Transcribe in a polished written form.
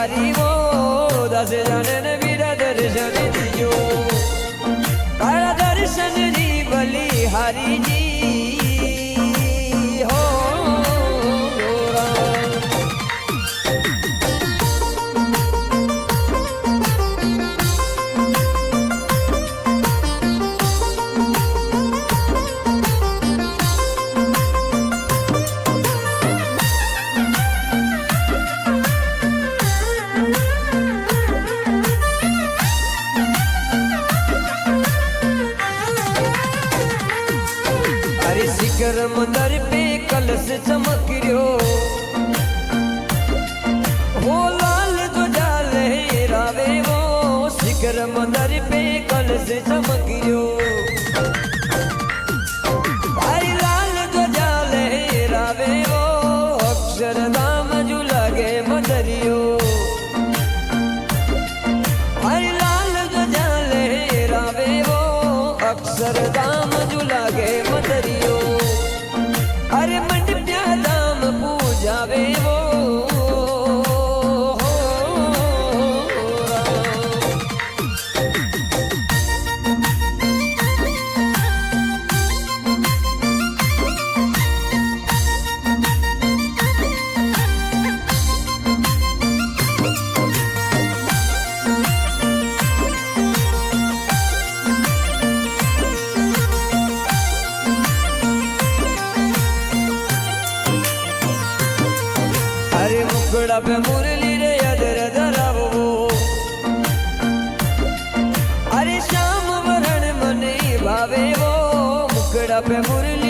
बलिहारी वो दस जाने ने मेरा दर्शन दियो तारा दर्शन री बलिहारी जी हो शिखर मंदिर पे कलश चमक रहो हो लाल जो जाले रावे वो शिखर मंदिर पे कलश चमक रहो भाई लाल जो जाले रावे वो अक्षरधाम जो लगे मंदिरियो भाई लाल जो जाले रावे वो अक्षरधाम जो लगे मंदिरियो अरे मंडप्या धाम पूजावे वो मुकड़ा पे मुरली रे अदर धरावो अरे श्याम वरण मने भावे वो मुकड़ा पे मुरली